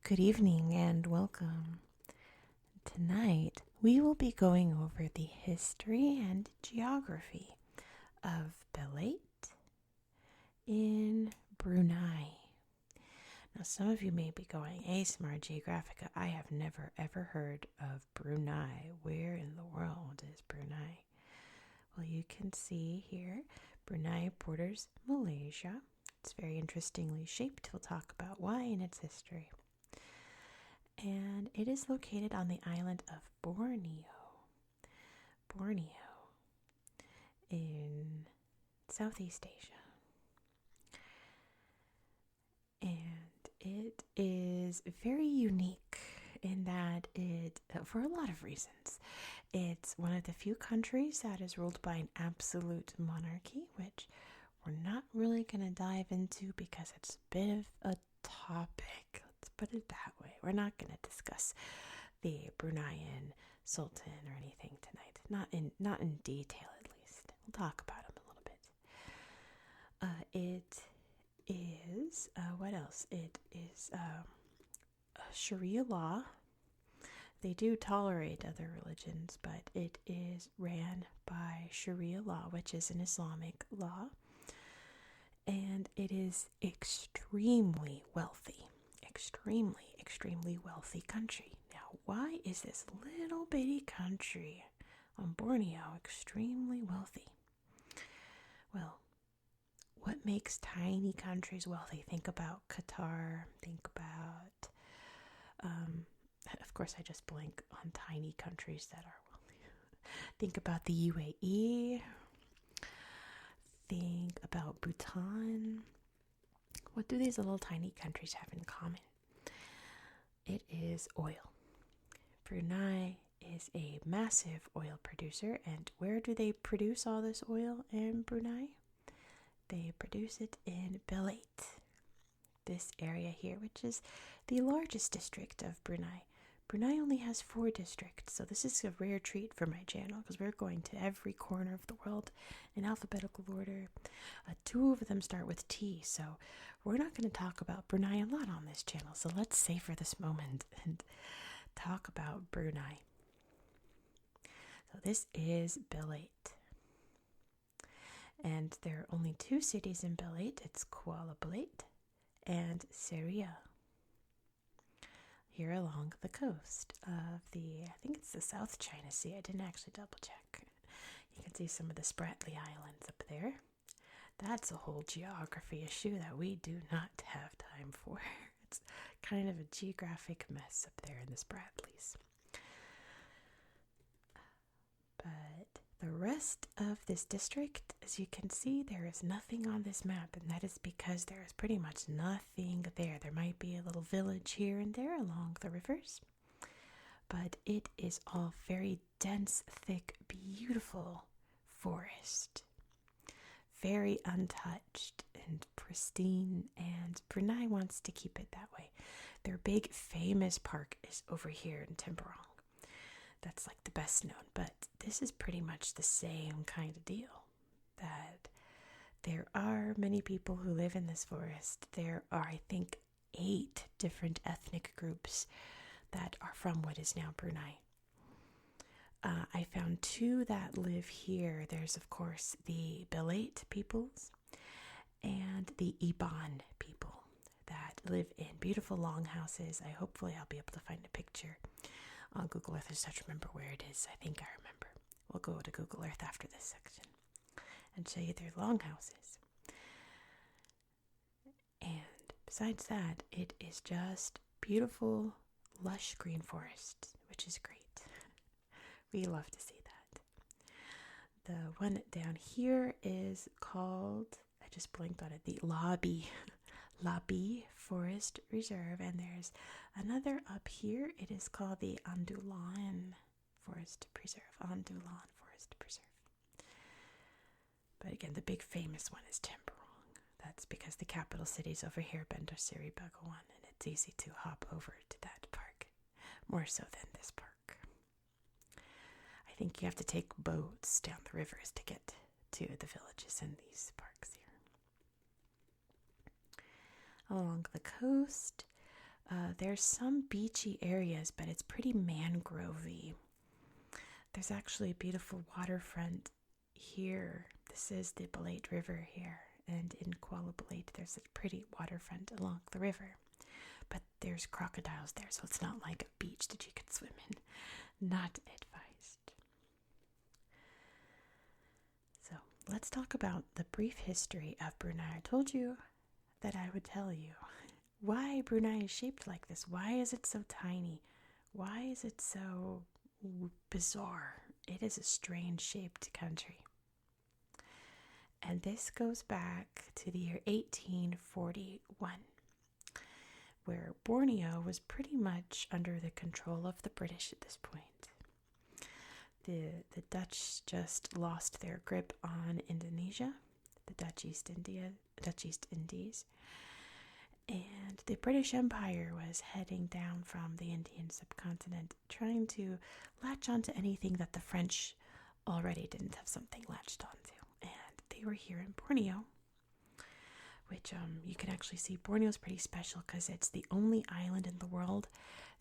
Good evening and welcome. Tonight we will be going over the history and geography of Belait in Brunei. Now, some of you may be going, ASMR Geographica, I have never ever heard of Brunei. Where in the world is Brunei? Well, you can see here, Brunei borders Malaysia. It's very interestingly shaped. We'll talk about why and its history. And it is located on the island of Borneo in Southeast Asia. And it is very unique in that for a lot of reasons, it's one of the few countries that is ruled by an absolute monarchy, which we're not really going to dive into because it's a bit of a topic. Let's put it that way. We're not going to discuss the Bruneian Sultan or anything tonight. Not in detail, at least. We'll talk about him a little bit. It is what else? It is Sharia law. They do tolerate other religions, but it is ran by Sharia law, which is an Islamic law. And it is extremely wealthy. Extremely wealthy country. Now, why is this little bitty country on Borneo extremely wealthy? Well, what makes tiny countries wealthy? Think about Qatar. Think about, of course, I just blank on tiny countries that are wealthy. Think about the UAE. Think about Bhutan. What do these little tiny countries have in common? It is oil. Brunei is a massive oil producer, and where do they produce all this oil in Brunei? They produce it in Belait, this area here, which is the largest district of Brunei. Brunei only has 4 districts, so this is a rare treat for my channel because we're going to every corner of the world in alphabetical order. 2 of them start with T, so we're not going to talk about Brunei a lot on this channel, so let's savor this moment and talk about Brunei. So this is Belait. And there are only 2 cities in Belait. It's Kuala Belait and Seria. Here along the coast of I think it's the South China Sea. I didn't actually double check. You can see some of the Spratly Islands up there. That's a whole geography issue that we do not have time for. It's kind of a geographic mess up there in the Spratlys. But the rest of this district, as you can see, there is nothing on this map, and that is because there is pretty much nothing there. There might be a little village here and there along the rivers, but it is all very dense, thick, beautiful forest. Very untouched and pristine, and Brunei wants to keep it that way. Their big famous park is over here in Timberong. That's like the best known, but this is pretty much the same kind of deal, that there are many people who live in this forest. There are, I think, 8 different ethnic groups that are from what is now Brunei. I found 2 that live here. There's, of course, the Belait peoples and the Iban people that live in beautiful longhouses. Hopefully I'll be able to find a picture on Google Earth. I just have to remember where it is. I think I remember. We'll go to Google Earth after this section and show you their longhouses. And besides that, it is just beautiful, lush green forest, which is great. We love to see that. The one down here is called, I just blinked on it, the Labi Forest Reserve, and there's another up here. It is called the Andulan Forest Preserve. But again, the big famous one is Timberong. That's because the capital city's over here, Bandar Seri Begawan, and it's easy to hop over to that park, more so than this park. I think you have to take boats down the rivers to get to the villages in these parks here. Along the coast, There's some beachy areas, but it's pretty mangrovey. There's actually a beautiful waterfront here. This is the Belait River here, and in Kuala Belait there's a pretty waterfront along the river. But there's crocodiles there, so it's not like a beach that you can swim in. Not advised. So let's talk about the brief history of Brunei. I told you that I would tell you why Brunei is shaped like this. Why is it so tiny? Why is it so bizarre? It is a strange shaped country. And this goes back to the year 1841, where Borneo was pretty much under the control of the British at this point. The Dutch just lost their grip on Indonesia, the Dutch East Indies, and the British Empire was heading down from the Indian subcontinent, trying to latch onto anything that the French already didn't have something latched onto. And they were here in Borneo, which you can actually see Borneo's pretty special because it's the only island in the world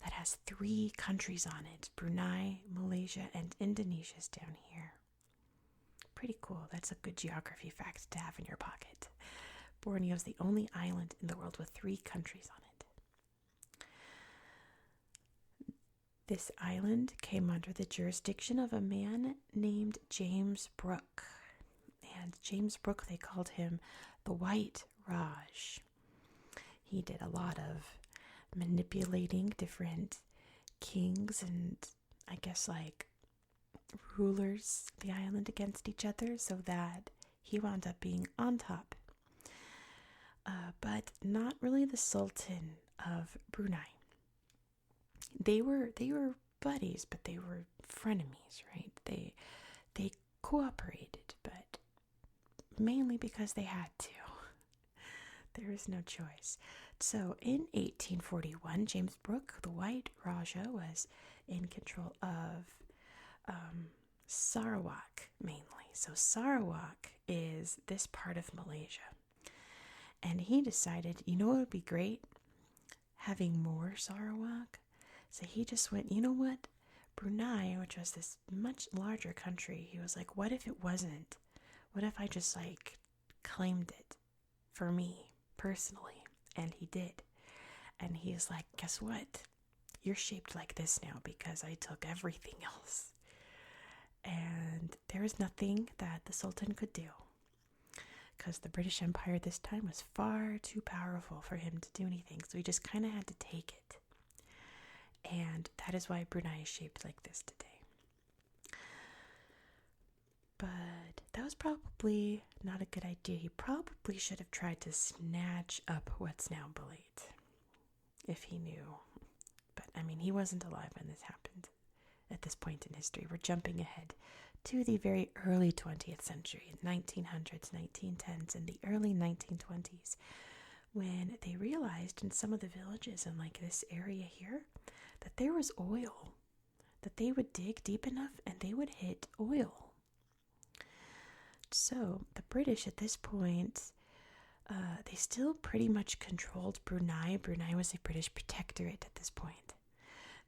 that has 3 countries on it. Brunei, Malaysia, and Indonesia's down here. Pretty cool. That's a good geography fact to have in your pocket. Borneo's the only island in the world with 3 countries on it. This island came under the jurisdiction of a man named James Brooke. And James Brooke, they called him the White Raj. He did a lot of manipulating different kings and I guess like rulers of the island against each other so that he wound up being on top. But not really the Sultan of Brunei. They were buddies, but they were frenemies, right? They cooperated, but mainly because they had to. There was no choice. So in 1841, James Brooke, the White Raja, was in control of Sarawak mainly. So Sarawak is this part of Malaysia. And he decided, you know what would be great? Having more Sarawak. So he just went, you know what? Brunei, which was this much larger country, he was like, what if it wasn't? What if I just like claimed it for me personally? And he did. And he's like, guess what? You're shaped like this now because I took everything else. And there was nothing that the Sultan could do, because the British Empire this time was far too powerful for him to do anything. So he just kind of had to take it. And that is why Brunei is shaped like this today. But that was probably not a good idea. He probably should have tried to snatch up what's now Belait, if he knew. But I mean, he wasn't alive when this happened at this point in history. We're jumping ahead to the very early 20th century, 1900s, 1910s, and the early 1920s, when they realized in some of the villages in like this area here that there was oil, that they would dig deep enough and they would hit oil. So the British at this point, they still pretty much controlled Brunei. Brunei was a British protectorate at this point.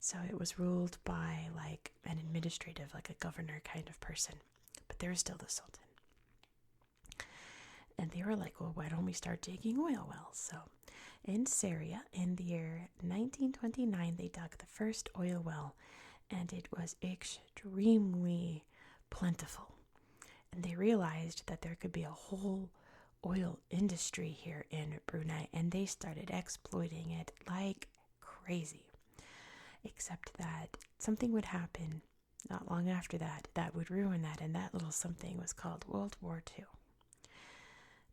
So it was ruled by like an administrative, like a governor kind of person. But there was still the Sultan. And they were like, well, why don't we start digging oil wells? So in Seria, in the year 1929, they dug the first oil well. And it was extremely plentiful. And they realized that there could be a whole oil industry here in Brunei. And they started exploiting it like crazy. Except that something would happen not long after that that would ruin that, and that little something was called World War II.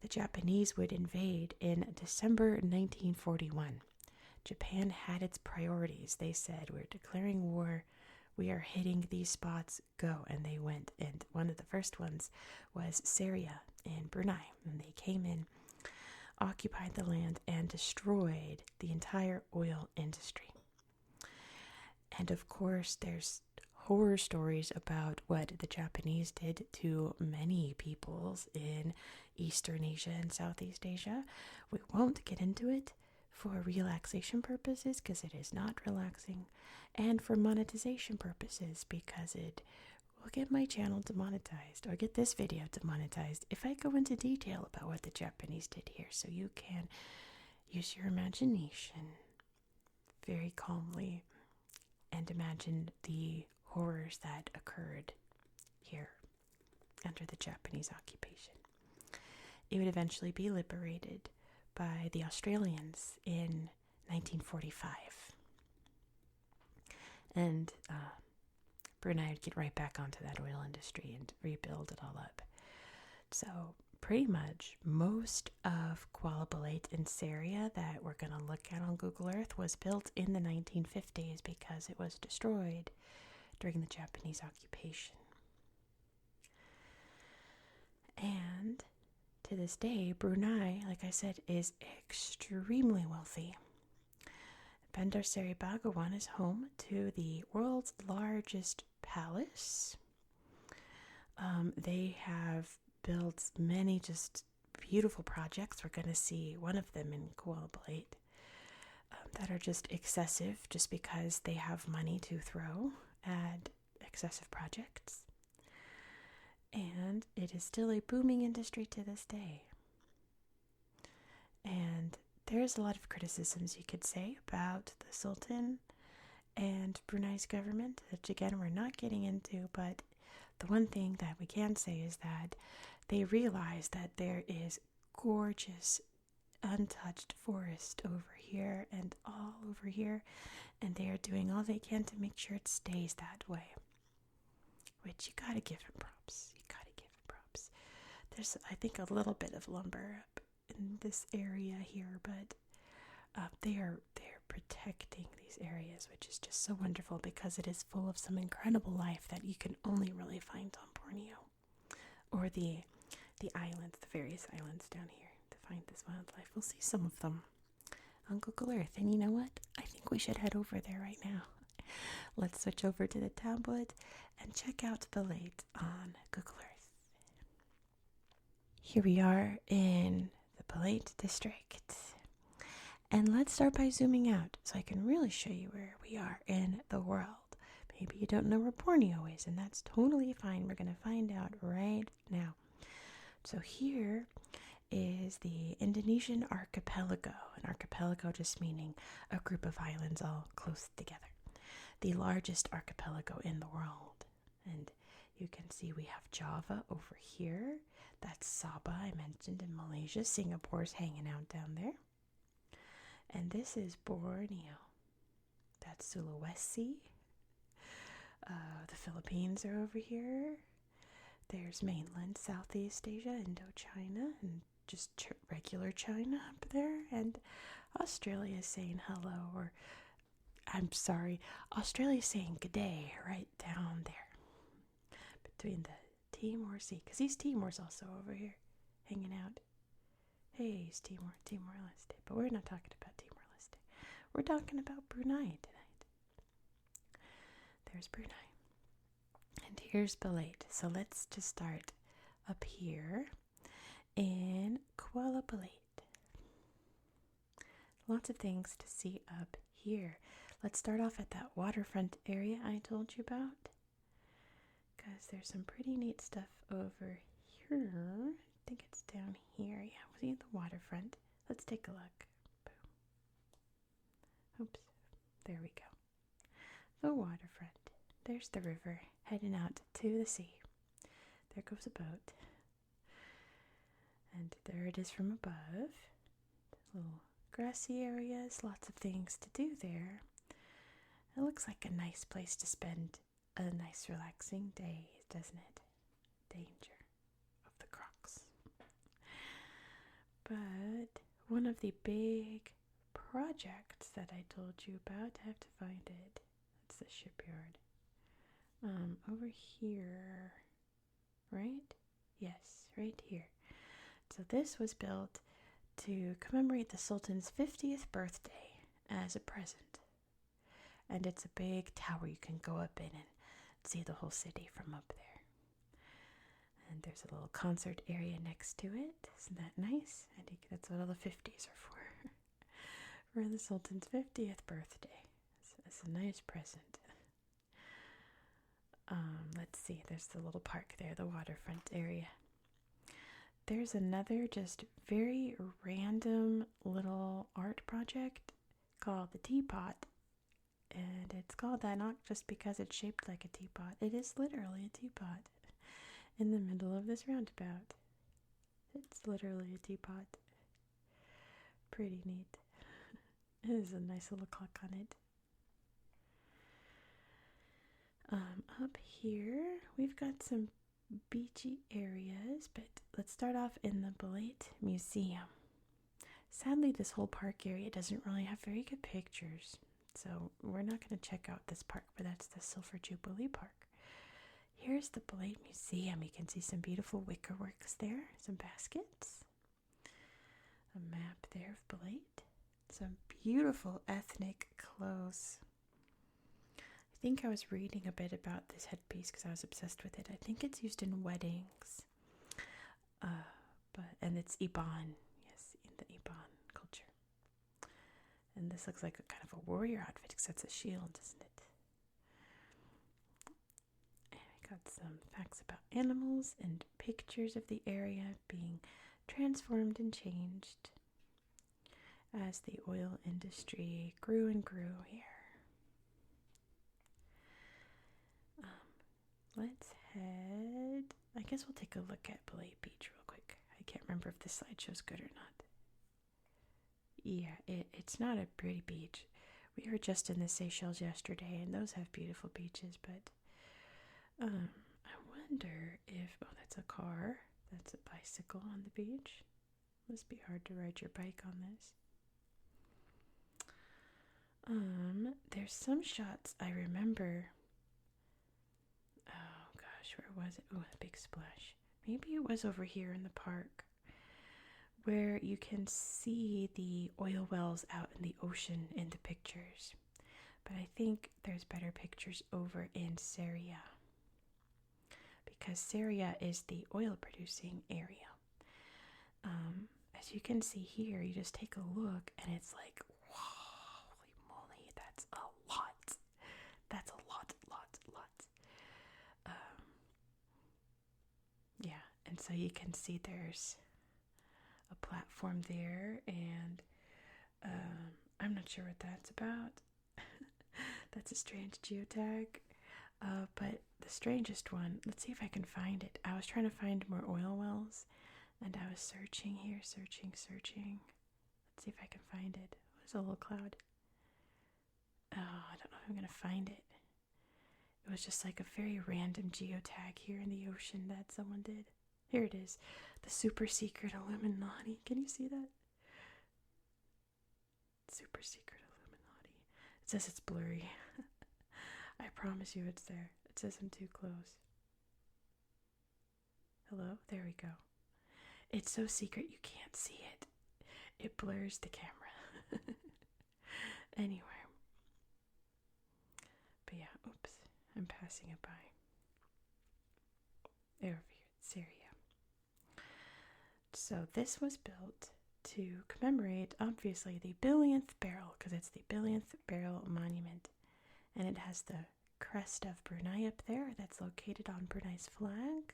The Japanese would invade in December 1941. Japan had its priorities. They said, we're declaring war, we are hitting these spots, go. And they went, and one of the first ones was Seria in Brunei. And they came in, occupied the land, and destroyed the entire oil industry. And of course, there's horror stories about what the Japanese did to many peoples in Eastern Asia and Southeast Asia. We won't get into it, for relaxation purposes, because it is not relaxing, and for monetization purposes, because it will get my channel demonetized, or get this video demonetized if I go into detail about what the Japanese did here. So you can use your imagination very calmly and imagine the horrors that occurred here under the Japanese occupation. It would eventually be liberated by the Australians in 1945. And Brunei would get right back onto that oil industry and rebuild it all up. So pretty much most of Kuala Belait and Seria that we're going to look at on Google Earth was built in the 1950s because it was destroyed during the Japanese occupation. And to this day, Brunei, like I said, is extremely wealthy. Bandar Seri Begawan is home to the world's largest palace. They have built many just beautiful projects. We're going to see one of them in Kuala Belait that are just excessive just because they have money to throw at excessive projects. And it is still a booming industry to this day. And there's a lot of criticisms you could say about the Sultan and Brunei's government, which again we're not getting into, but the one thing that we can say is that they realize that there is gorgeous untouched forest over here and all over here, and they are doing all they can to make sure it stays that way, which you gotta give them props. There's, I think, a little bit of lumber up in this area here, but they're protecting these areas, which is just so wonderful because it is full of some incredible life that you can only really find on Borneo or the islands, the various islands down here to find this wildlife. We'll see some of them on Google Earth, and you know what? I think we should head over there right now. Let's switch over to the tablet and check out Belait on Google Earth. Here we are in the Belait district. And let's start by zooming out so I can really show you where we are in the world. Maybe you don't know where Borneo is, and that's totally fine. We're going to find out right now. So here is the Indonesian archipelago. An archipelago just meaning a group of islands all close together. The largest archipelago in the world. And you can see we have Java over here. That's Sabah, I mentioned, in Malaysia. Singapore's hanging out down there. And this is Borneo. That's Sulawesi. The Philippines are over here. There's mainland Southeast Asia, Indochina, and just regular China up there. And Australia is saying hello, or I'm sorry, Australia is saying good day right down there. Between the Timor Sea, because East Timor's also over here hanging out. Hey, East Timor-Leste. But we're not talking about Timor-Leste. We're talking about Brunei tonight. There's Brunei. And here's Belait. So let's just start up here in Kuala Belait. Lots of things to see up here. Let's start off at that waterfront area I told you about, because there's some pretty neat stuff over here. I think it's down here. Yeah, we'll see the waterfront. Let's take a look. Boom. Oops. There we go. The waterfront. There's the river heading out to the sea. There goes a boat. And there it is from above. Little grassy areas, lots of things to do there. It looks like a nice place to spend a nice relaxing day, doesn't it? Danger of the crocs. But one of the big projects that I told you about, I have to find it. It's the shipyard. Over here, right? Yes, right here. So this was built to commemorate the Sultan's 50th birthday as a present. And it's a big tower you can go up in and see the whole city from up there. And there's a little concert area next to it. Isn't that nice? I think that's what all the 50s are for. for the Sultan's 50th birthday. So it's a nice present. Let's see, there's the little park there, the waterfront area. There's another just very random little art project called the Teapot. And it's called that not just because it's shaped like a teapot. It is literally a teapot in the middle of this roundabout. It's literally a teapot. Pretty neat. It is a nice little clock on it. Up here, we've got some beachy areas, but let's start off in the Belait Museum. Sadly, this whole park area doesn't really have very good pictures, so we're not going to check out this park, but that's the Silver Jubilee Park. Here's the Belait Museum. You can see some beautiful wicker works there, some baskets, a map there of Belait, some beautiful ethnic clothes. I think I was reading a bit about this headpiece because I was obsessed with it. I think it's used in weddings, and it's Iban, yes, in the Iban culture. And this looks like a kind of a warrior outfit because that's a shield, isn't it? And I got some facts about animals and pictures of the area being transformed and changed as the oil industry grew and grew here. Let's head, I guess we'll take a look at Belait Beach real quick. I can't remember if this slideshow's good or not. Yeah, it's not a pretty beach. We were just in the Seychelles yesterday, and those have beautiful beaches, but I wonder if, oh, that's a car. That's a bicycle on the beach. Must be hard to ride your bike on this. There's some shots I remember. Oh gosh, where was it? Oh, a big splash. Maybe it was over here in the park where you can see the oil wells out in the ocean in the pictures. But I think there's better pictures over in Seria, because Seria is the oil producing area. As you can see here, you just take a look and it's like, whoa, holy moly, that's a lot. That's a lot. Yeah, and so you can see there's a platform there, and I'm not sure what that's about. That's a strange geotag. But the strangest one, let's see if I can find it. I was trying to find more oil wells, and I was searching here, searching. Let's see if I can find it. There's a little cloud. Oh, I don't know if I'm going to find it. It was just like a very random geotag here in the ocean that someone did. Here it is. The super secret Illuminati. Can you see that? Super secret Illuminati. It says it's blurry. I promise you it's there. It says I'm too close. Hello? There we go. It's so secret you can't see it. It blurs the camera. Anyway. But yeah, oops. I'm passing it by. Over here, Seria. So this was built to commemorate, obviously, the billionth barrel, because it's the billionth barrel monument. And it has the crest of Brunei up there that's located on Brunei's flag.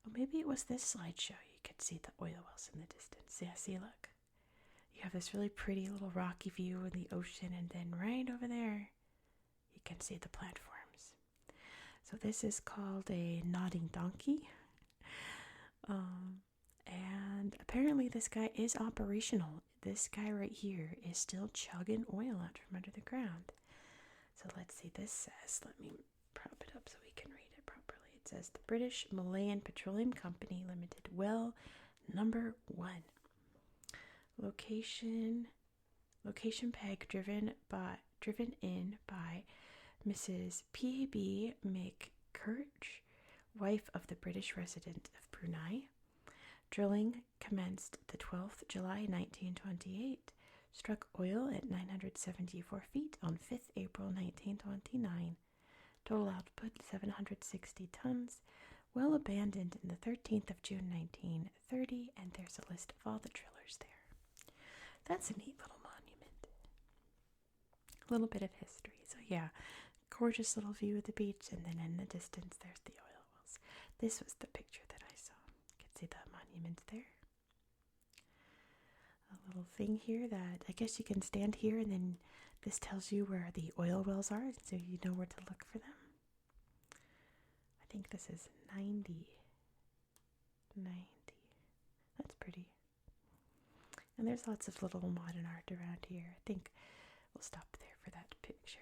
Oh, maybe it was this slideshow. You could see the oil wells in the distance. Yeah, see, look. You have this really pretty little rocky view of the ocean, and then right over there, you can see the platforms. So this is called a nodding donkey. And apparently this guy is operational. This guy right here is still chugging oil out from under the ground. So let's see, this says, let me prop it up so we can read it properly. It says the British Malayan Petroleum Company Limited, well, number 1. Location peg driven in by Mrs. P.A.B. McKirch, wife of the British resident of Brunei. Drilling commenced the 12th July 1928, struck oil at 974 feet on 5th April 1929. Total output 760 tons. Well abandoned in the 13th of June 1930, and there's a list of all the drillers there. That's a neat little A little bit of history. So yeah, gorgeous little view of the beach, and then in the distance there's the oil wells. This was the picture that I saw. You can see the monument there. A little thing here that I guess you can stand here, and then this tells you where the oil wells are, so you know where to look for them. I think this is 90. That's pretty. And there's lots of little modern art around here. I think we'll stop there for that picture.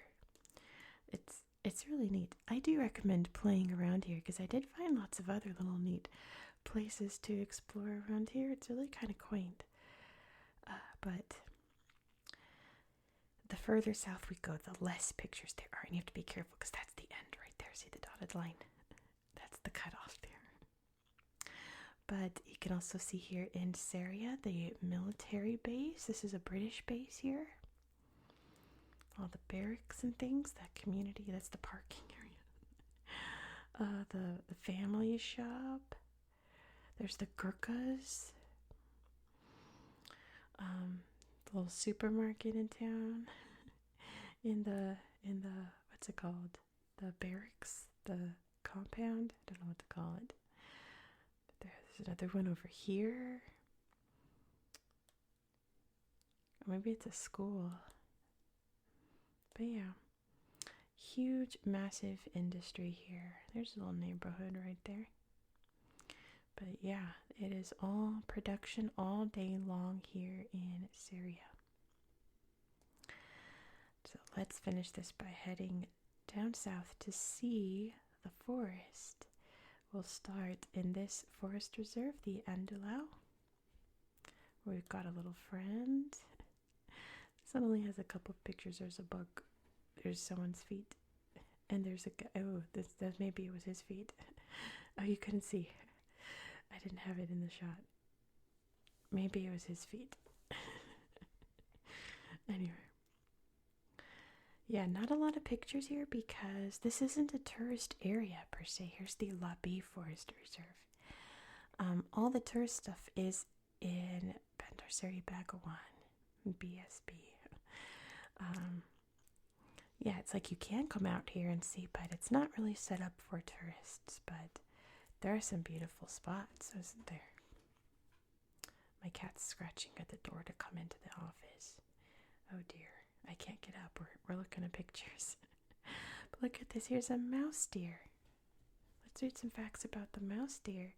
It's really neat. I do recommend playing around here because I did find lots of other little neat places to explore around here. It's really kind of quaint. But the further south we go, the less pictures there are. And you have to be careful because that's the end right there. See the dotted line? That's the cutoff there. But you can also see here in Seria, the military base. This is a British base here. All the barracks and things, that community, that's the parking area. The family shop. There's the Gurkhas. The little supermarket in town. in the what's it called? The barracks, the compound. I don't know what to call it. But there's another one over here. Or maybe it's a school. But yeah, huge, massive industry here. There's a little neighborhood right there. But yeah, it is all production all day long here in Seria. So let's finish this by heading down south to see the forest. We'll start in this forest reserve, the Andalou, where we've got a little friend. This one only has a couple of pictures. There's a bug. There's someone's feet. And there's a guy. Oh, maybe it was his feet. Oh, you couldn't see. I didn't have it in the shot. Maybe it was his feet. Anyway. Yeah, not a lot of pictures here because this isn't a tourist area per se. Here's the Labi Forest Reserve. All the tourist stuff is in Bandar Seri Begawan, BSB. Yeah, it's like you can come out here and see, but it's not really set up for tourists. But there are some beautiful spots, isn't there? My cat's scratching at the door to come into the office. Oh dear, I can't get up. We're looking at pictures. But look at this. Here's a mouse deer. Let's read some facts about the mouse deer.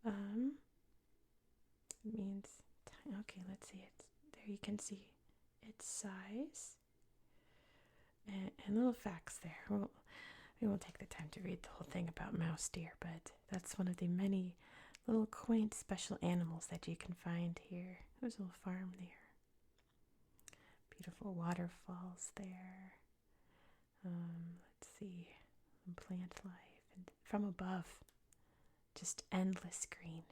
It means, okay, let's see it. There you can see its size. And little facts there. We won't take the time to read the whole thing about mouse deer, but that's one of the many little quaint special animals that you can find here. There's a little farm there. Beautiful waterfalls there. Let's see. Plant life. And from above, just endless green.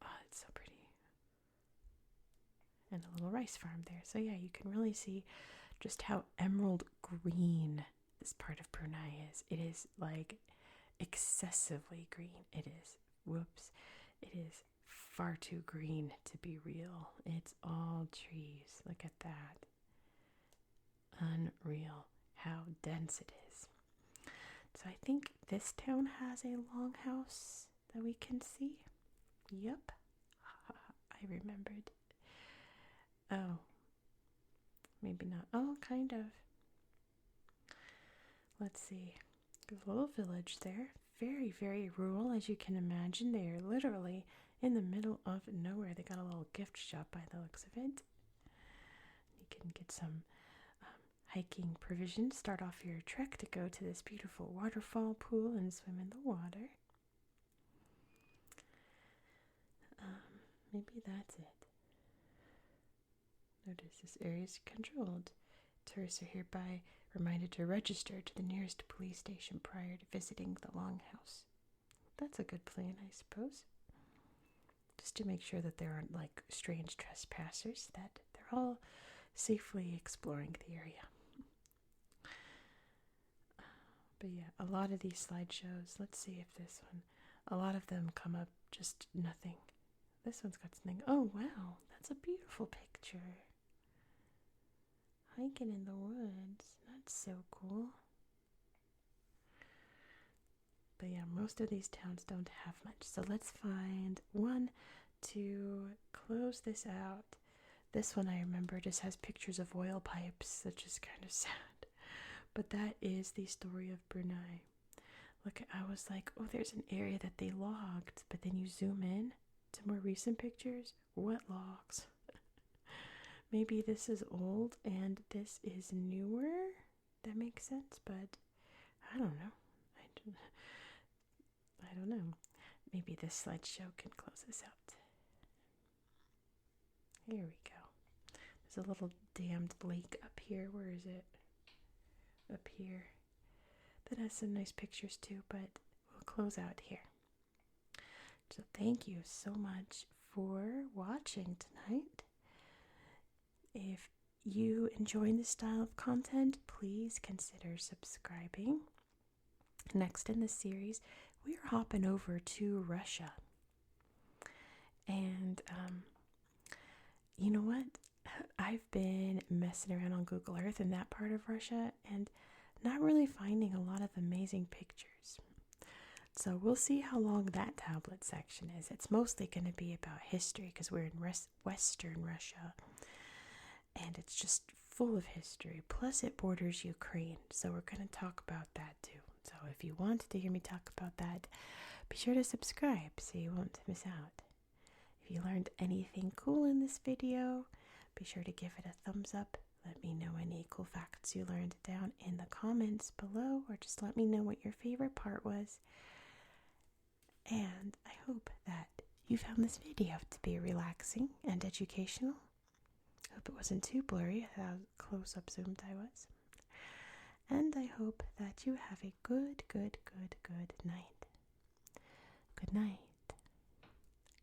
Oh, it's so pretty. And a little rice farm there. So yeah, you can really see just how emerald green this part of Brunei is. It is like excessively green. It is. It is far too green to be real. It's all trees. Look at that. Unreal how dense it is. So I think this town has a longhouse that we can see. Yep. I remembered. Oh. Maybe not. Oh, kind of. Let's see. There's a little village there. Very, very rural, as you can imagine. They are literally in the middle of nowhere. They got a little gift shop by the looks of it. You can get some hiking provisions. Start off your trek to go to this beautiful waterfall pool and swim in the water. Maybe that's it. Notice this area is controlled. Tourists are hereby reminded to register to the nearest police station prior to visiting the longhouse. That's a good plan, I suppose. Just to make sure that there aren't like strange trespassers, that they're all safely exploring the area. But yeah, a lot of these slideshows, let's see if this one, a lot of them come up just nothing. This one's got something. Oh wow, that's a beautiful picture. hiking in the woods. That's so cool. But yeah, most of these towns don't have much. So let's find one to close this out. This one I remember just has pictures of oil pipes, which is kind of sad. But that is the story of Brunei. Look, I was like, oh, there's an area that they logged. But then you zoom in to more recent pictures. What logs? Maybe this is old and this is newer. That makes sense, but I don't know. I don't know. Maybe this slideshow can close us out. Here we go. There's a little dammed lake up here. Where is it? Up here. That has some nice pictures too, but we'll close out here. So thank you so much for watching tonight. If you enjoy this style of content, please consider subscribing. Next in the series, we are hopping over to Russia. And you know what? I've been messing around on Google Earth in that part of Russia and not really finding a lot of amazing pictures. So we'll see how long that tablet section is. It's mostly going to be about history because we're in Western Russia. And it's just full of history. Plus it borders Ukraine. So we're going to talk about that too. So if you want to hear me talk about that, be sure to subscribe so you won't miss out. If you learned anything cool in this video, be sure to give it a thumbs up. Let me know any cool facts you learned down in the comments below, or just let me know what your favorite part was. And I hope that you found this video to be relaxing and educational. I hope it wasn't too blurry how close-up zoomed I was. And I hope that you have a good night. Good night.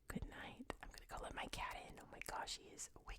Good night. I'm going to go let my cat in. Oh my gosh, he is awake.